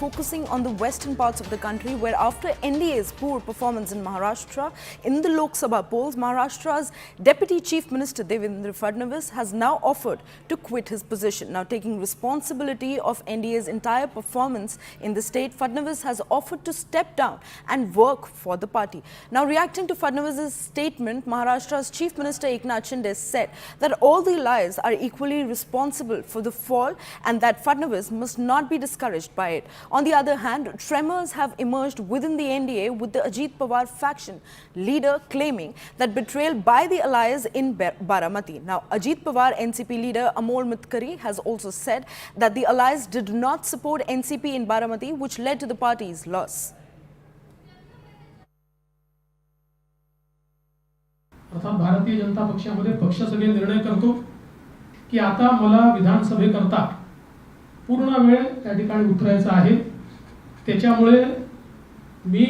focusing on the western parts of the country, where after NDA's poor performance in Maharashtra in the Lok Sabha polls, Maharashtra's Deputy Chief Minister Devendra Fadnavis has now offered to quit his position. Now, taking responsibility of NDA's entire performance in the state, Fadnavis has offered to step down and work for the party. Now, reacting to Fadnavis's statement, Maharashtra's Chief Minister Eknath Shinde said that all the allies are equally responsible for the fall and that Fadnavis must not be discouraged by it. On the other hand, tremors have emerged within the NDA, with the Ajit Pawar faction leader claiming that betrayal by the allies in Baramati. Now, Ajit Pawar NCP leader Amol Mitkari has also said that the allies did not support NCP in Baramati, which led to the party's loss. अर्थात भारतीय जनता पक्षामध्ये पक्ष सगळे निर्णय करतो की आता मला विधानसभेकरता पूर्ण वेळ त्या ठिकाणी उतरायचा आहे. त्याच्यामुळे मी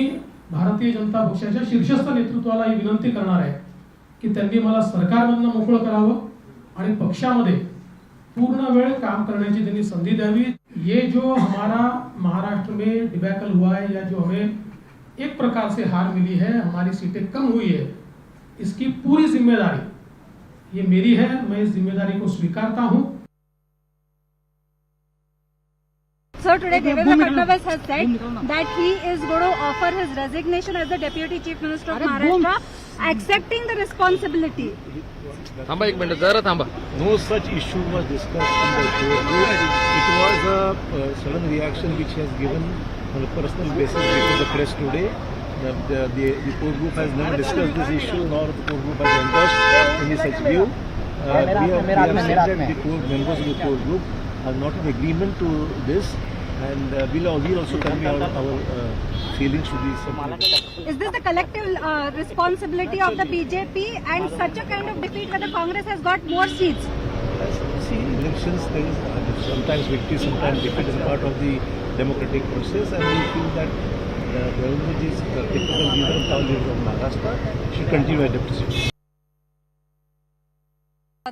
भारतीय जनता पक्षाच्या शीर्षस्थ नेतृत्वाला ही विनंती करणार आहे की त्यांनी मला सरकारमधून मोकळं करावं आणि पक्षामध्ये पूर्ण वेळ काम करण्याची त्यांनी संधी द्यावी. ये जो हमारा महाराष्ट्र में डिबैकल हुआ है, या जो हमें एक प्रकार से हार मिली है, हमारी सीटें कम हुई है, इसकी पूरी जिम्मेदारी ये मेरी है. मैं इस जिम्मेदारी को स्वीकारता हूं. Sir, today Devendra Fadnavis has said that he is going to offer his resignation as the Deputy Chief Minister of Maharashtra, accepting the responsibility. थांबा एक मिनिट जरा थांबा. No such issue was discussed in the core group. It was a sudden reaction which has given on a personal basis before the press today. The core group has never discussed this issue, nor the core group has endorsed any such view. We have said that the core members of the core group are not in agreement to this, and we'll also convey our feelings to these. Is this the collective responsibility of the BJP and such a kind of defeat where the Congress has got more seats? See, elections, there is sometimes victory, sometimes defeat is part of the democratic process, and we feel that Devendra ji is the typical leader of all leaders of Maharashtra, should continue as deputy chief.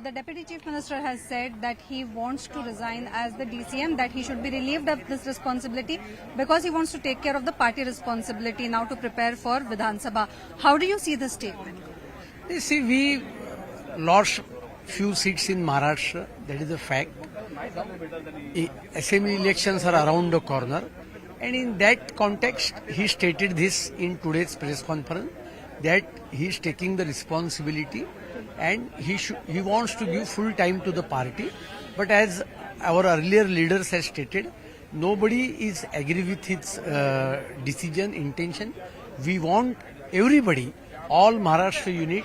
The Deputy Chief Minister has said that he wants to resign as the DCM, that he should be relieved of this responsibility because he wants to take care of the party responsibility now to prepare for Vidhan Sabha. How do you see this statement? You see, we lost few seats in Maharashtra, that is a fact. Assembly elections are around the corner, and in that context, he stated this in today's press conference, that he is taking the responsibility and he wants to give full time to the party. But as our earlier leaders have stated, nobody is agree with his decision, intention. We want everybody, all Maharashtra unit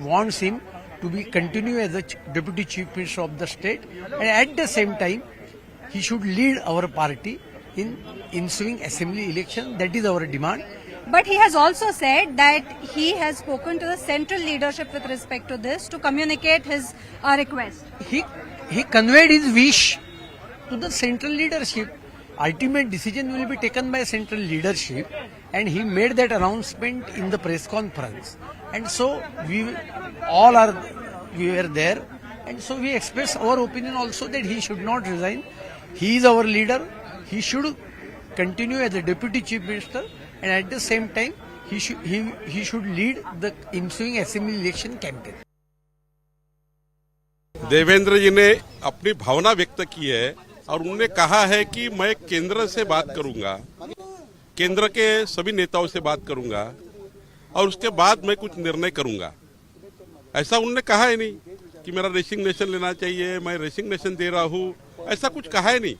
wants him to be continue as the Deputy Chief Minister of the state, and at the same time he should lead our party in ensuing assembly election. That is our demand. But he has also said that he has spoken to the central leadership with respect to this to communicate his request. He conveyed his wish to the central leadership. Ultimate decision will be taken by central leadership, and he made that announcement in the press conference. And so we were there, and so we express our opinion also that he should not resign. He is our leader. He should continue as the Deputy Chief Minister, and at the same time he should lead the ensuing assembly election campaign. Devendra जी ने अपनी भावना व्यक्त की है और उन्होंने कहा है कि मैं केंद्र से बात करूंगा, केंद्र के सभी नेताओं से बात करूंगा और उसके बाद मैं कुछ निर्णय करूंगा. ऐसा उन्होंने कहा है नहीं कि मेरा रेसिग्नेशन लेना चाहिए, मैं रेसिग्नेशन दे रहा हूं, ऐसा कुछ कहा है नहीं.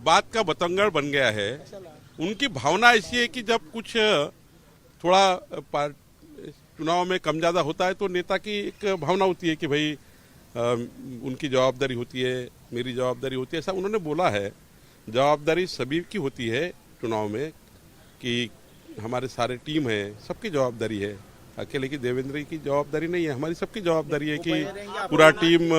बात का बतंगड़ बन गया है. उनकी भावना ऐसी है कि जब कुछ थोड़ा चुनाव में कम ज्यादा होता है तो नेता की एक भावना होती है कि भाई उनकी जवाबदारी होती है, मेरी जवाबदारी होती है. ऐसा उन्होंने बोला है. जवाबदारी सभी की होती है चुनाव में, कि हमारे सारे टीम है, सबकी जवाबदारी है. अकेले की देवेंद्र की जवाबदारी नहीं है, हमारी सबकी जवाबदारी है कि पूरा टीम